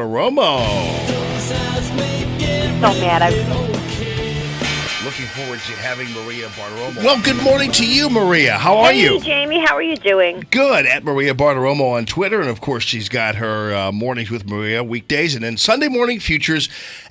Bartiromo. So mad. Looking forward to having Maria Bartiromo. Well, good morning to you, Maria. How are you? Hey, Jamie. How are you doing? Good. At Maria Bartiromo on Twitter. And, of course, she's got her Mornings with Maria weekdays. And then Sunday Morning Futures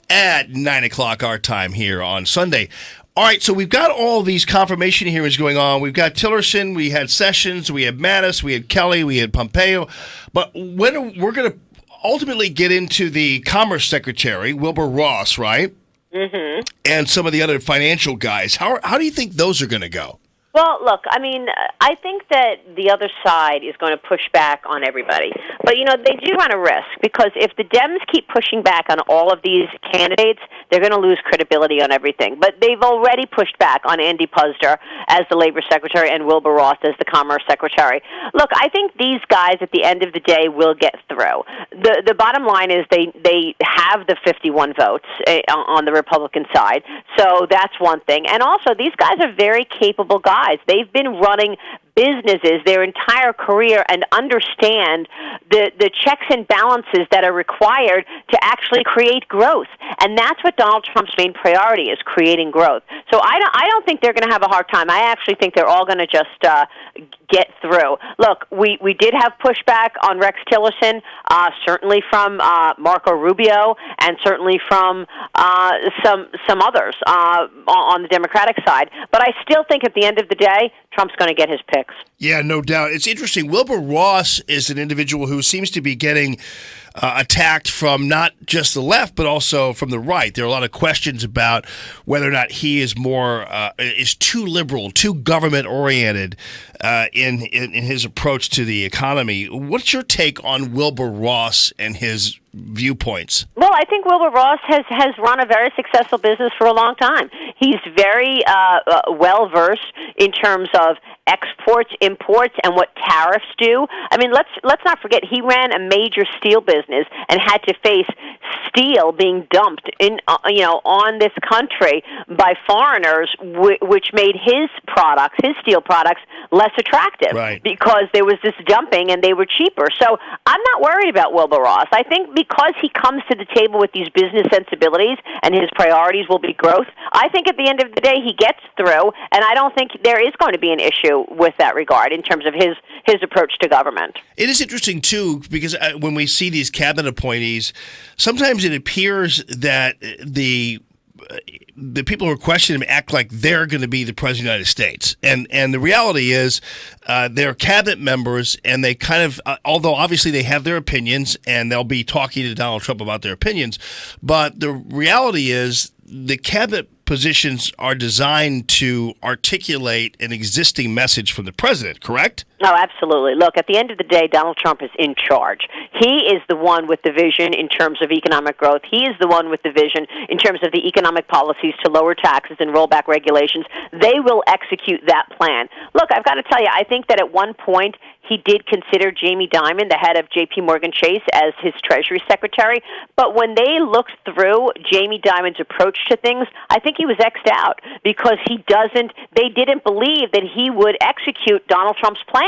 at 9 o'clock our time here on Sunday. All right, so we've got all these confirmation hearings going on. We've got Tillerson, we had Sessions, we had Mattis, we had Kelly, we had Pompeo. But when we're going to ultimately get into the Commerce Secretary, Wilbur Ross, right? Mm-hmm. And some of the other financial guys. How do you think those are going to go? Well, look, I mean, I think that the other side is going to push back on everybody. But, they do run a risk because if the Dems keep pushing back on all of these candidates, they're going to lose credibility on everything. But they've already pushed back on Andy Puzder as the Labor Secretary and Wilbur Ross as the Commerce Secretary. Look, I think these guys at the end of the day will get through. The bottom line is they have the 51 votes on the Republican side, so that's one thing. And also, these guys are very capable guys. They've been running businesses their entire career and understand the checks and balances that are required to actually create growth. And that's what Donald Trump's main priority is, creating growth. So I don't think they're going to have a hard time. I actually think they're all going to just get through. Look, we did have pushback on Rex Tillerson, certainly from Marco Rubio, and certainly from some others on the Democratic side. But I still think at the end of the day, Trump's going to get his picks. Yeah, no doubt. It's interesting. Wilbur Ross is an individual who seems to be getting attacked from not just the left, but also from the right. There are a lot of questions about whether or not he is is too liberal, too government-oriented in his approach to the economy. What's your take on Wilbur Ross and his viewpoints? Well, I think Wilbur Ross has run a very successful business for a long time. He's very well-versed in terms of exports, imports, and what tariffs do. I mean, let's not forget he ran a major steel business and had to face steel being dumped in on this country by foreigners, which made his steel products, less attractive, right, because there was this dumping and they were cheaper. So I'm not worried about Wilbur Ross. I think because he comes to the table with these business sensibilities and his priorities will be growth, I think at the end of the day he gets through, and I don't think there is going to be an issue with that regard in terms of his approach to government. It is interesting, too, because when we see these cabinet appointees, sometimes it appears that the people who are questioning him act like they're going to be the President of the United States. And the reality is they're cabinet members, and they kind of, although obviously they have their opinions, and they'll be talking to Donald Trump about their opinions, but the reality is the cabinet positions are designed to articulate an existing message from the president, correct? No, absolutely. Look, at the end of the day, Donald Trump is in charge. He is the one with the vision in terms of economic growth. He is the one with the vision in terms of the economic policies to lower taxes and roll back regulations. They will execute that plan. Look, I've got to tell you, I think that at one point he did consider Jamie Dimon, the head of J.P. Morgan Chase, as his Treasury Secretary. But when they looked through Jamie Dimon's approach to things, I think he was X'd out because they didn't believe that he would execute Donald Trump's plan.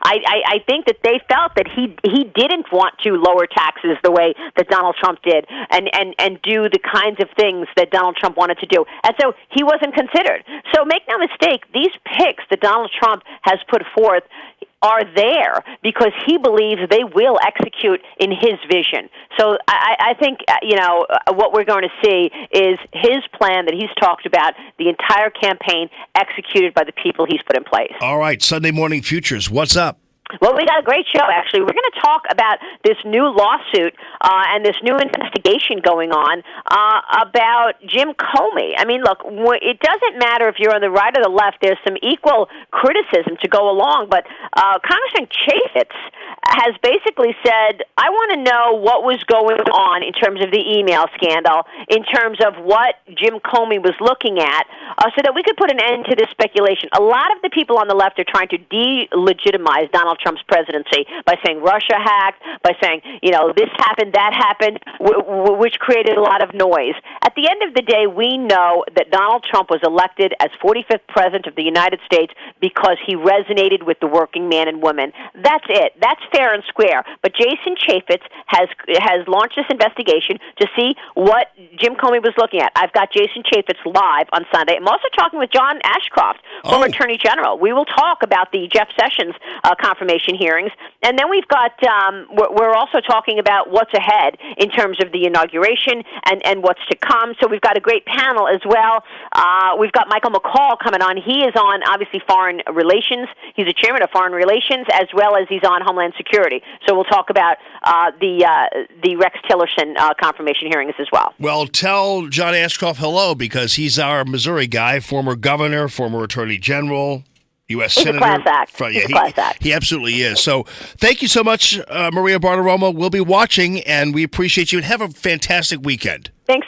I think that they felt that he didn't want to lower taxes the way that Donald Trump did and do the kinds of things that Donald Trump wanted to do. And so he wasn't considered. So make no mistake, these picks that Donald Trump has put forth are there because he believes they will execute in his vision. So I think, what we're going to see is his plan that he's talked about, the entire campaign executed by the people he's put in place. All right, Sunday Morning Futures, what's up? Well, we got a great show, actually. We're going to talk about this new lawsuit and this new investigation going on about Jim Comey. I mean, look, it doesn't matter if you're on the right or the left. There's some equal criticism to go along, but Congressman Chaffetz has basically said, I want to know what was going on in terms of the email scandal, in terms of what Jim Comey was looking at, so that we could put an end to this speculation. A lot of the people on the left are trying to delegitimize Donald Trump's presidency by saying Russia hacked, by saying, this happened, that happened, which created a lot of noise. At the end of the day, we know that Donald Trump was elected as 45th president of the United States because he resonated with the working man and woman. That's it. That's fair and square. But Jason Chaffetz has launched this investigation to see what Jim Comey was looking at. I've got Jason Chaffetz live on Sunday. I'm also talking with John Ashcroft, former Attorney General. We will talk about the Jeff Sessions confirmation hearings. And then we've got, we're also talking about what's ahead in terms of the inauguration and what's to come. So we've got a great panel as well. We've got Michael McCall coming on. He is on, obviously, Foreign Relations. He's the chairman of Foreign Relations, as well as he's on Homeland Security. So we'll talk about the Rex Tillerson confirmation hearings as well. Well, tell John Ashcroft hello, because he's our Missouri guy, former governor, former attorney general, U.S. He's Senator. A class act. He's a class act. He absolutely is. So thank you so much, Maria Bartiromo. We'll be watching, and we appreciate you. And have a fantastic weekend. Thanks